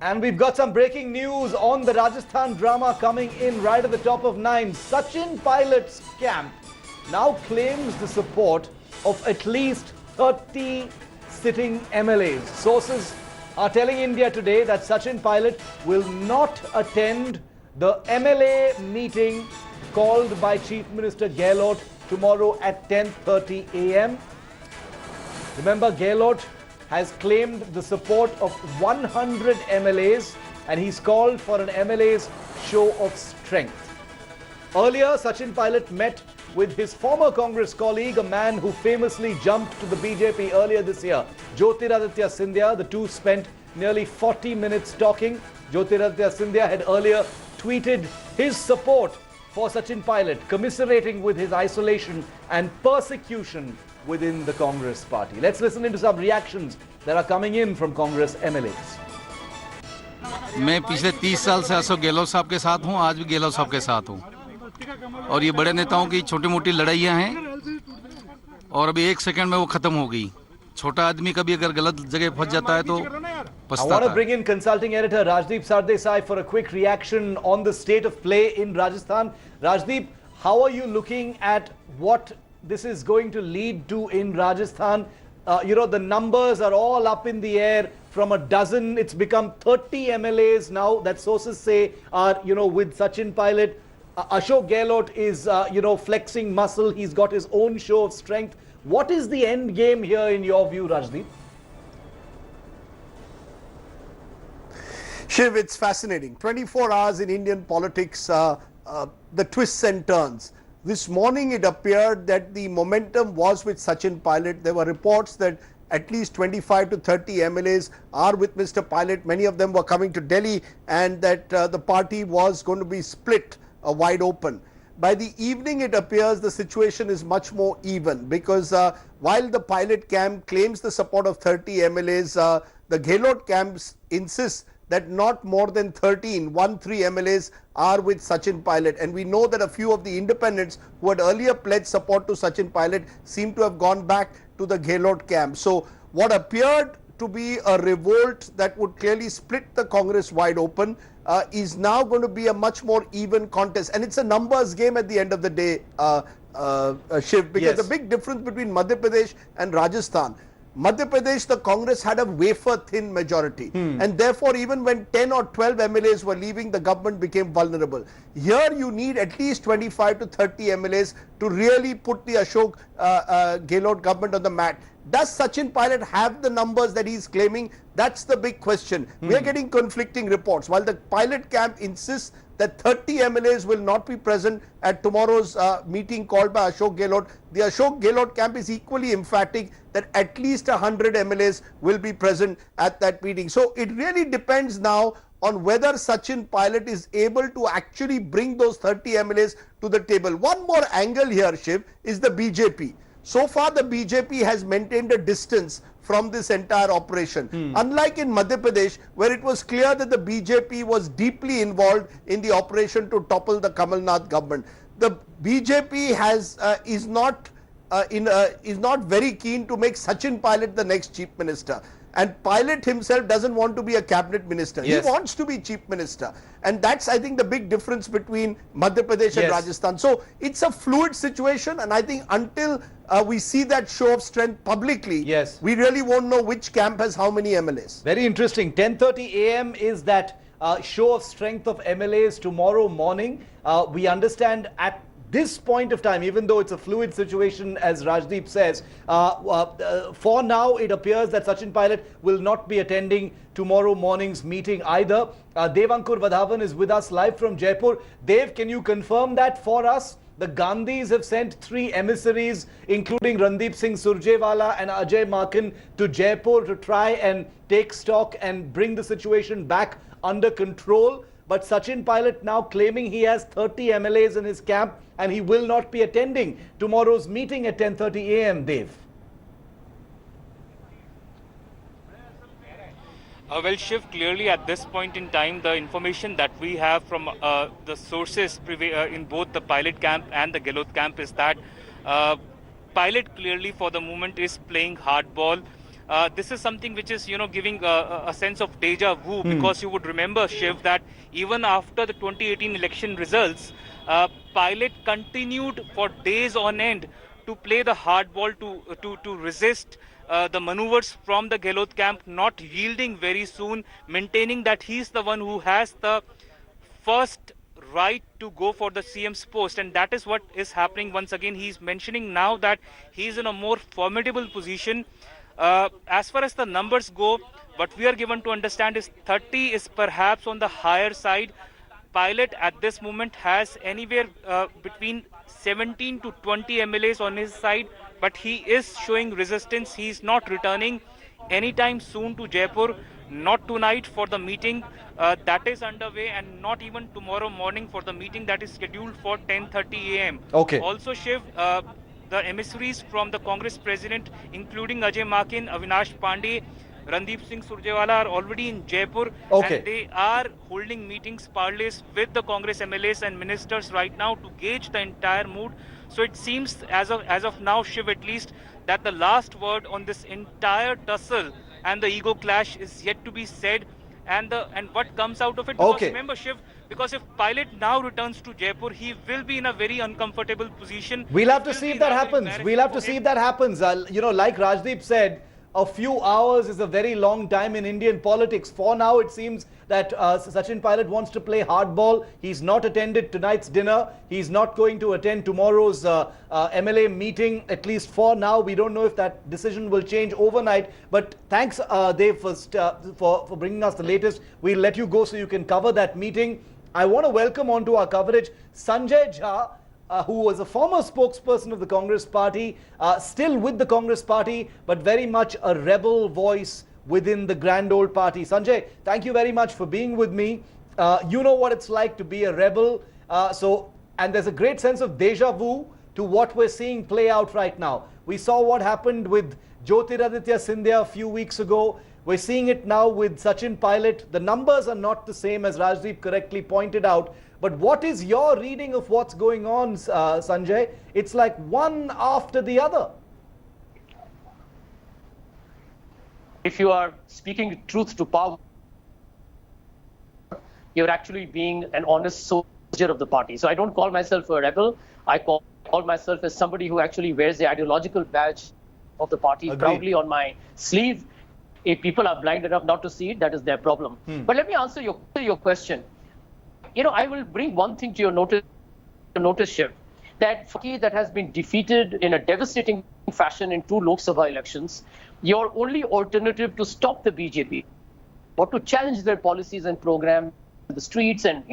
And we've got some breaking news on the Rajasthan drama coming in right at the top of 9. Sachin Pilot's camp now claims the support of at least 30 sitting MLAs. Sources are telling India Today that Sachin Pilot will not attend the MLA meeting called by Chief Minister Gehlot tomorrow at 10:30 a.m. Remember, Gehlot has claimed the support of 100 MLAs and he's called for an MLA's show of strength. Earlier, Sachin Pilot met with his former Congress colleague, a man who famously jumped to the BJP earlier this year, Jyotiraditya Scindia. The two spent nearly 40 minutes talking. Jyotiraditya Scindia had earlier tweeted his support for Sachin Pilot, commiserating with his isolation and persecution within the Congress party. Let's listen into some reactions that are coming in from Congress MLAs. मैं पिछले 30 साल से अशोक गहलोत साहब के साथ हूं, आज भी गहलोत साहब के साथ हूं और ये बड़े नेताओं की छोटी-मोटी लड़ाइयां हैं और अभी एक सेकंड में वो खत्म हो गई. छोटा आदमी कभी अगर गलत जगह फंस जाता है तो पछताता है. I want to bring in consulting editor Rajdeep Sardesai for a quick reaction on the state of play in Rajasthan. Rajdeep, how are you looking at what this is going to lead to in Rajasthan? The numbers are all up in the air. From a dozen, it's become 30 MLAs now that sources say are, with Sachin Pilot. Ashok Gehlot is, flexing muscle. He's got his own show of strength. What is the end game here in your view, Rajdeep? Shiv, it's fascinating. 24 hours in Indian politics, the twists and turns. This morning it appeared that the momentum was with Sachin Pilot. There were reports that at least 25 to 30 MLAs are with Mr. Pilot. Many of them were coming to Delhi, and that the party was going to be split wide open. By the evening it appears the situation is much more even, because while the Pilot camp claims the support of 30 MLAs, the Gehlot camps insists that not more than 13 MLAs are with Sachin Pilot. And we know that a few of the independents who had earlier pledged support to Sachin Pilot seem to have gone back to the Gehlot camp. So what appeared to be a revolt that would clearly split the Congress wide open is now going to be a much more even contest. And it's a numbers game at the end of the day, Shiv, because the big difference between Madhya Pradesh and Rajasthan, Madhya Pradesh, the Congress had a wafer-thin majority, and therefore even when 10 or 12 MLAs were leaving, the government became vulnerable. Here you need at least 25 to 30 MLAs to really put the Ashok Gehlot government on the mat. Does Sachin Pilot have the numbers that he's claiming? That's the big question. We are getting conflicting reports. While the Pilot camp insists that 30 MLAs will not be present at tomorrow's meeting called by Ashok Gehlot, the Ashok Gehlot camp is equally emphatic that at least 100 MLAs will be present at that meeting. So it really depends now on whether Sachin Pilot is able to actually bring those 30 MLAs to the table. One more angle here, Shiv, is the BJP. So far the BJP has maintained a distance from this entire operation. Unlike in Madhya Pradesh, where it was clear that the BJP was deeply involved in the operation to topple the Kamal Nath government, the BJP is not very keen to make Sachin Pilot the next chief minister. And Pilot himself doesn't want to be a cabinet minister. He wants to be chief minister. And that's, I think, the big difference between Madhya Pradesh and Rajasthan. So it's a fluid situation, and I think until we see that show of strength publicly, we really won't know which camp has how many MLAs. Very interesting. 10:30 a.m. is that show of strength of MLAs tomorrow morning. We understand at this point of time, even though it's a fluid situation, as Rajdeep says, for now it appears that Sachin Pilot will not be attending tomorrow morning's meeting either. Devankur Vadhavan is with us live from Jaipur. Dev, can you confirm that for us? The Gandhis have sent 3 emissaries, including Randeep Singh Surjewala and Ajay Maken, to Jaipur to try and take stock and bring the situation back under control. But Sachin Pilot now claiming he has 30 MLAs in his camp and he will not be attending tomorrow's meeting at 10:30 a.m. Dev. Well, Shiv, clearly at this point in time, the information that we have from the sources in both the Pilot camp and the Gehlot camp is that Pilot clearly for the moment is playing hardball. This is something which is, giving a sense of deja vu, because you would remember, Shiv, that even after the 2018 election results, Pilot continued for days on end to play the hardball, to resist the maneuvers from the Gehlot camp, not yielding very soon, maintaining that he's the one who has the first right to go for the CM's post, and that is what is happening once again. He's mentioning now that he's in a more formidable position. As far as the numbers go, what we are given to understand is 30 is perhaps on the higher side. Pilot at this moment has anywhere between 17 to 20 MLAs on his side, but he is showing resistance. He is not returning anytime soon to Jaipur, not tonight for the meeting that is underway, and not even tomorrow morning for the meeting that is scheduled for 10:30 a.m. Okay. Also, Shiv, the emissaries from the Congress president, including Ajay Makin, Avinash Pandey, Randeep Singh Surjewala, are already in Jaipur, Okay. and they are holding meetings, parleys with the Congress MLAs and ministers right now to gauge the entire mood. So it seems, as of now, Shiv, at least, that the last word on this entire tussle and the ego clash is yet to be said, and what comes out of it. Because Okay. remember, Shiv, because if Pilot now returns to Jaipur, he will be in a very uncomfortable position. We'll have It to will see be if that rather happens. embarrassing We'll have for to see him. if that happens. Like Rajdeep said, a few hours is a very long time in Indian politics. For now, it seems that Sachin Pilot wants to play hardball. He's not attended tonight's dinner. He's not going to attend tomorrow's MLA meeting, at least for now. We don't know if that decision will change overnight. But thanks, Dave, for bringing us the latest. We'll let you go so you can cover that meeting. I want to welcome onto our coverage Sanjay Jha, who was a former spokesperson of the Congress party, still with the Congress party, but very much a rebel voice within the grand old party. Sanjay, thank you very much for being with me. You know what it's like to be a rebel. And there's a great sense of deja vu to what we're seeing play out right now. We saw what happened with Jyotiraditya Scindia a few weeks ago. We're seeing it now with Sachin Pilot. The numbers are not the same, as Rajdeep correctly pointed out. But what is your reading of what's going on, Sanjay? It's like one after the other. If you are speaking truth to power, you're actually being an honest soldier of the party. So I don't call myself a rebel. I call myself as somebody who actually wears the ideological badge of the party Agreed. proudly on my sleeve. If people are blind enough not to see it, that is their problem. But let me answer your question. I will bring one thing to your notice, Shiv, that party that has been defeated in a devastating fashion in 2 Lok Sabha elections, your only alternative to stop the BJP or to challenge their policies and programs in the streets and,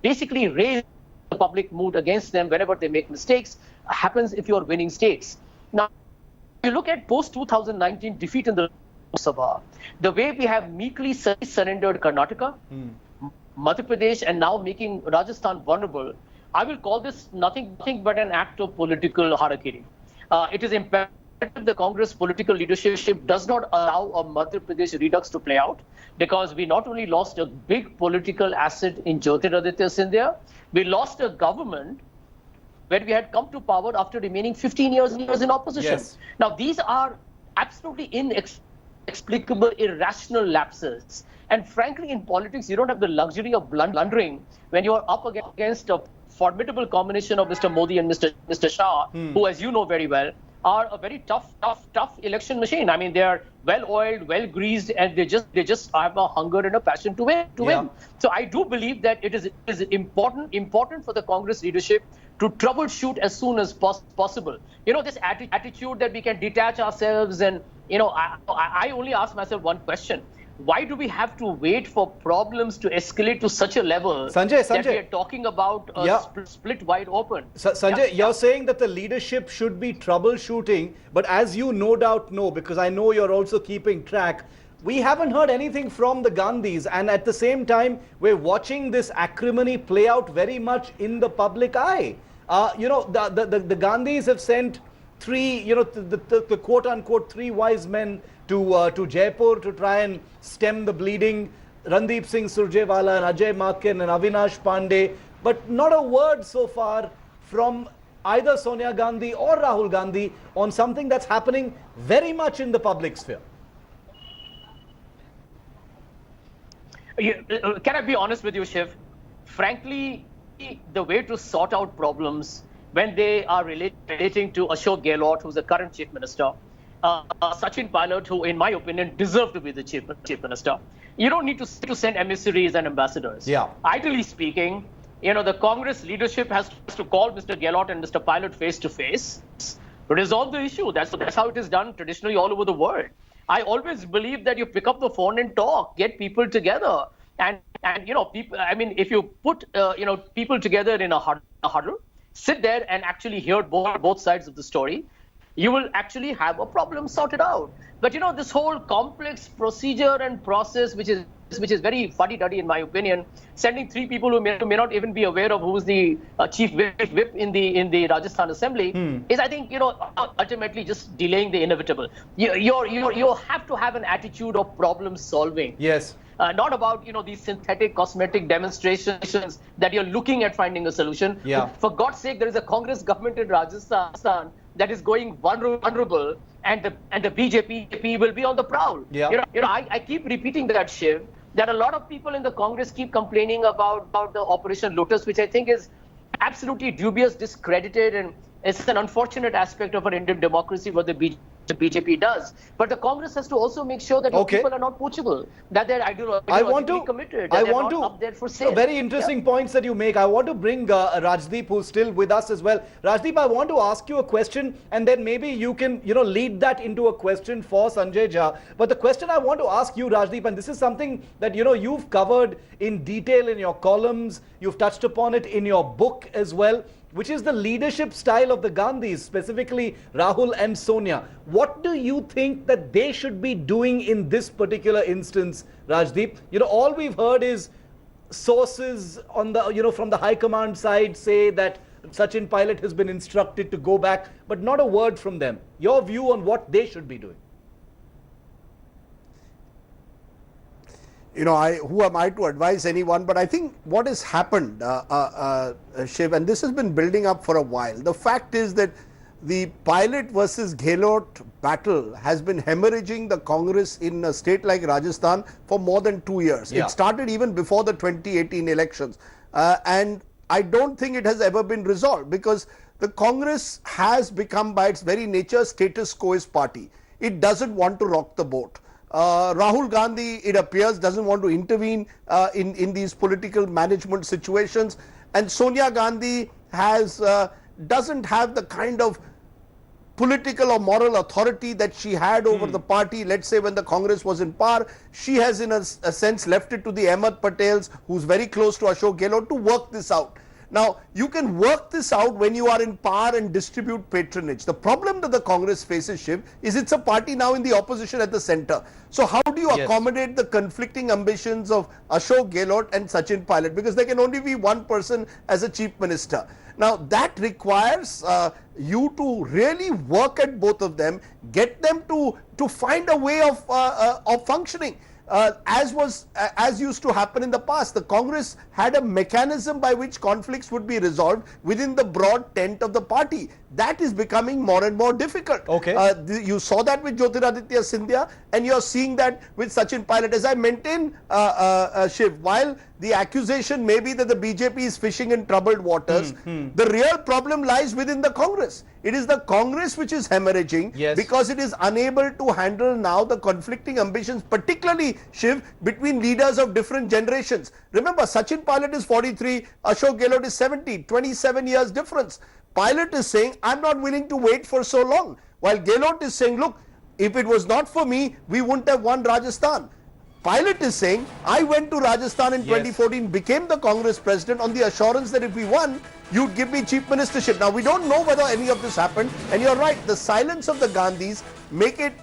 basically raise the public mood against them whenever they make mistakes happens if you are winning states. Now, you look at post-2019 defeat in the Lok Sabha, the way we have meekly surrendered Karnataka, Madhya Pradesh, and now making Rajasthan vulnerable, I will call this nothing but an act of political harakiri. It is imperative the Congress political leadership does not allow a Madhya Pradesh redux to play out, because we not only lost a big political asset in Jyotiraditya Scindia, we lost a government where we had come to power after remaining 15 years in opposition. Yes. Now, these are absolutely inexplicable, irrational lapses. And frankly, in politics, you don't have the luxury of blundering when you are up against a formidable combination of Mr. Modi and Mr. Shah, who, as you know very well, are a very tough election machine. I mean, they are well-oiled, well-greased, and they just have a hunger and a passion to win. So I do believe that it is important for the Congress leadership to troubleshoot as soon as possible. This attitude that we can detach ourselves and, I only ask myself one question. Why do we have to wait for problems to escalate to such a level Sanjay, that we are talking about split wide open? Sanjay, you're saying that the leadership should be troubleshooting, but as you no doubt know, because I know you're also keeping track, we haven't heard anything from the Gandhis, and at the same time, we're watching this acrimony play out very much in the public eye. The Gandhis have sent 3, the quote-unquote 3 wise men to Jaipur to try and stem the bleeding. Randeep Singh Surjewala and Ajay Makin and Avinash Pandey, but not a word so far from either Sonia Gandhi or Rahul Gandhi on something that's happening very much in the public sphere. Can I be honest with you, Shiv? Frankly, the way to sort out problems when they are relating to Ashok Gehlot, who's the current chief minister, Sachin Pilot, who, in my opinion, deserved to be the chief minister. You don't need to send emissaries and ambassadors. Yeah. Ideally speaking, the Congress leadership has to call Mr. Gehlot and Mr. Pilot face to face, resolve the issue. That's how it is done traditionally all over the world. I always believe that you pick up the phone and talk, get people together, and people. I mean, if you put people together in a huddle, sit there and actually hear both sides of the story, you will actually have a problem sorted out. But this whole complex procedure and process, which is very fuddy-duddy in my opinion, sending three people who may not even be aware of who's the chief whip in the Rajasthan Assembly is, I think, ultimately just delaying the inevitable. You have to have an attitude of problem solving. Yes. Not about these synthetic cosmetic demonstrations that you're looking at finding a solution. Yeah. For God's sake, there is a Congress government in Rajasthan that is going vulnerable, and the BJP will be on the prowl. Yeah. I keep repeating that, Shiv, that a lot of people in the Congress keep complaining about the Operation Lotus, which I think is absolutely dubious, discredited, and it's an unfortunate aspect of our Indian democracy what the BJP does. But the Congress has to also make sure that people are not poachable, that they're ideologically committed, that they're not up there for sale. Very interesting points that you make. I want to bring Rajdeep, who's still with us as well. Rajdeep, I want to ask you a question, and then maybe you can lead that into a question for Sanjay Jha. But the question I want to ask you, Rajdeep, and this is something that you've covered in detail in your columns, you've touched upon it in your book as well, which is the leadership style of the Gandhis, specifically Rahul and Sonia. What do you think that they should be doing in this particular instance, Rajdeep? All we've heard is sources on the from the high command side say that Sachin Pilot has been instructed to go back, but not a word from them. Your view on what they should be doing? Who am I to advise anyone? But I think what has happened, Shiv, and this has been building up for a while. The fact is that the Pilot versus Gehlot battle has been hemorrhaging the Congress in a state like Rajasthan for more than 2 years. Yeah. It started even before the 2018 elections. And I don't think it has ever been resolved, because the Congress has become, by its very nature, status quoist party. It doesn't want to rock the boat. Rahul Gandhi, it appears, doesn't want to intervene in these political management situations, and Sonia Gandhi doesn't have the kind of political or moral authority that she had over the party, let's say, when the Congress was in power. She has, in a sense, left it to the Ahmed Patels, who's very close to Ashok Gehlot, to work this out. Now, you can work this out when you are in power and distribute patronage. The problem that the Congress faces, Shiv, is it's a party now in the opposition at the center. So how do you accommodate the conflicting ambitions of Ashok Gehlot and Sachin Pilot? Because there can only be one person as a chief minister. Now, that requires you to really work at both of them, get them to find a way of functioning. As used to happen in the past, the Congress had a mechanism by which conflicts would be resolved within the broad tent of the party. That is becoming more and more difficult. Okay. You saw that with Jyotiraditya Scindia, and you're seeing that with Sachin Pilot. As I maintain, Shiv, while the accusation may be that the BJP is fishing in troubled waters, the real problem lies within the Congress. It is the Congress which is hemorrhaging because it is unable to handle now the conflicting ambitions, particularly, Shiv, between leaders of different generations. Remember, Sachin Pilot is 43, Ashok Gehlot is 70, 27 years difference. Pilot is saying, I'm not willing to wait for so long, while Gehlot is saying, look, if it was not for me, we wouldn't have won Rajasthan. Pilot is saying, I went to Rajasthan in 2014, became the Congress president on the assurance that if we won, you'd give me chief ministership. Now, we don't know whether any of this happened, and you're right, the silence of the Gandhis make it,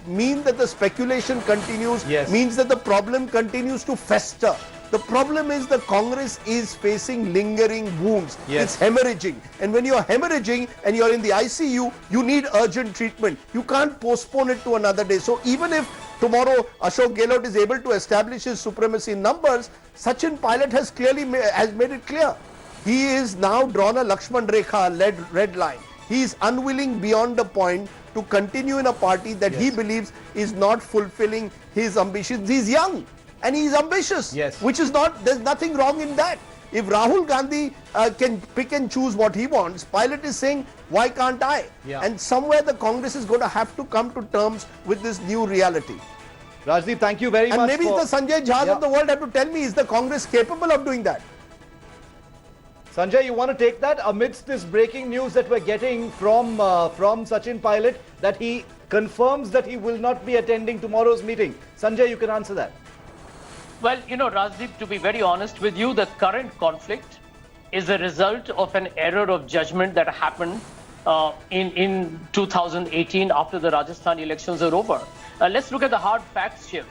mean that the speculation continues, means that the problem continues to fester. The problem is the Congress is facing lingering wounds. It's hemorrhaging. And when you're hemorrhaging and you're in the ICU, you need urgent treatment. You can't postpone it to another day. So even if tomorrow Ashok Gehlot is able to establish his supremacy in numbers, Sachin Pilot has clearly made it clear. He is now drawn a Lakshman Rekha, red line. He is unwilling beyond the point to continue in a party that he believes is not fulfilling his ambitions. He's young. and he is ambitious. Yes. Which is not, there's nothing wrong in that. If Rahul Gandhi can pick and choose what he wants, Pilot is saying, why can't I? Yeah. And somewhere the Congress is going to have to come to terms with this new reality. Rajdeep, thank you very And much. maybe the Sanjay Jha Yeah. of the world have to tell me, is the Congress capable of doing that? Sanjay, you want to take that amidst this breaking news that we're getting from Sachin Pilot, that he confirms that he will not be attending tomorrow's meeting. Sanjay, you can answer that. Well, Rajdeep, to be very honest with you, the current conflict is a result of an error of judgment that happened in 2018 after the Rajasthan elections are over. Let's look at the hard facts, Shiv.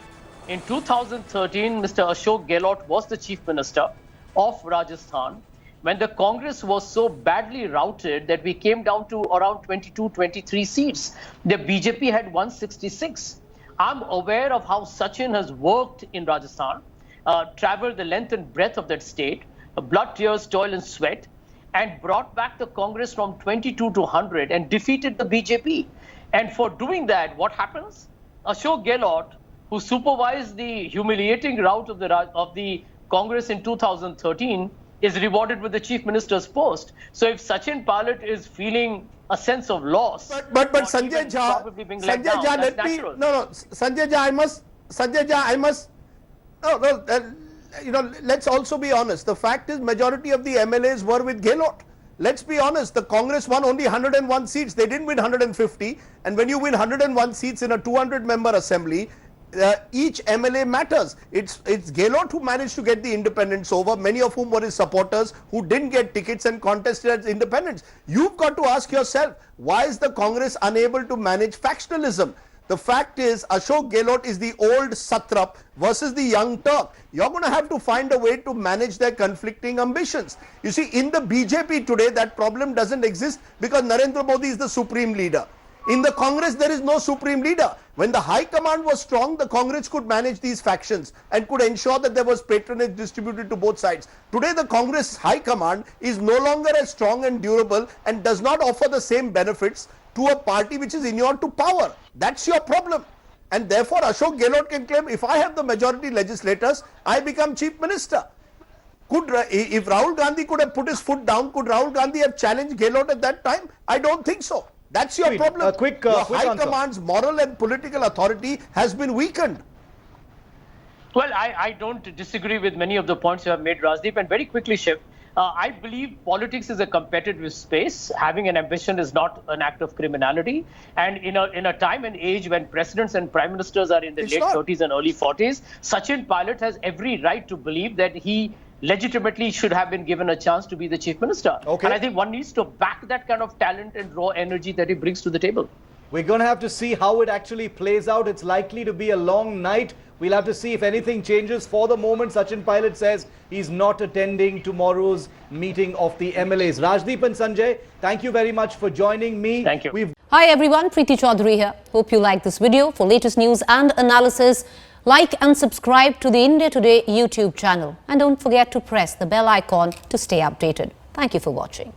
In 2013, Mr. Ashok Gehlot was the chief minister of Rajasthan when the Congress was so badly routed that we came down to around 22, 23 seats. The BJP had 166. I'm aware of how Sachin has worked in Rajasthan, traveled the length and breadth of that state, blood, tears, toil and sweat, and brought back the Congress from 22 to 100 and defeated the BJP. And for doing that, what happens? Ashok Gehlot, who supervised the humiliating rout of the Congress in 2013, is rewarded with the chief minister's post. So if Sachin Pilot is feeling a sense of loss, But Sanjay Jha, Sanjay Jha, I must, let's also be honest. The fact is, majority of the MLAs were with Gehlot. Let's be honest, the Congress won only 101 seats. They didn't win 150. And when you win 101 seats in a 200-member assembly, each MLA matters. It's Gehlot who managed to get the independents over, many of whom were his supporters who didn't get tickets and contested as independents. You've got to ask yourself, why is the Congress unable to manage factionalism? The fact is, Ashok Gehlot is the old satrap versus the young Turk. You're going to have to find a way to manage their conflicting ambitions. You see, in the BJP today, that problem doesn't exist because Narendra Modi is the supreme leader. In the Congress, there is no supreme leader. When the high command was strong, the Congress could manage these factions and could ensure that there was patronage distributed to both sides. Today, the Congress high command is no longer as strong and durable and does not offer the same benefits to a party which is inured to power. That's your problem. And therefore, Ashok Gehlot can claim, if I have the majority legislators, I become chief minister. If Rahul Gandhi could have put his foot down, could Rahul Gandhi have challenged Gehlot at that time? I don't think so. That's your problem. Quick Your high answer. command's moral and political authority has been weakened. Well, I don't disagree with many of the points you have made, Rajdeep. And very quickly, Shiv, I believe politics is a competitive space. Having an ambition is not an act of criminality. And in a time and age when presidents and prime ministers are in their late 30s and early 40s, Sachin Pilot has every right to believe that he legitimately should have been given a chance to be the chief minister. Okay. And I think one needs to back that kind of talent and raw energy that he brings to the table. We're going to have to see how it actually plays out. It's likely to be a long night. We'll have to see if anything changes. For the moment, Sachin Pilot says he's not attending tomorrow's meeting of the MLAs. Rajdeep and Sanjay, thank you very much for joining me. Thank you. Hi everyone, Preeti Chaudhary here. Hope you like this video. For latest news and analysis, like and subscribe to the India Today YouTube channel. And don't forget to press the bell icon to stay updated. Thank you for watching.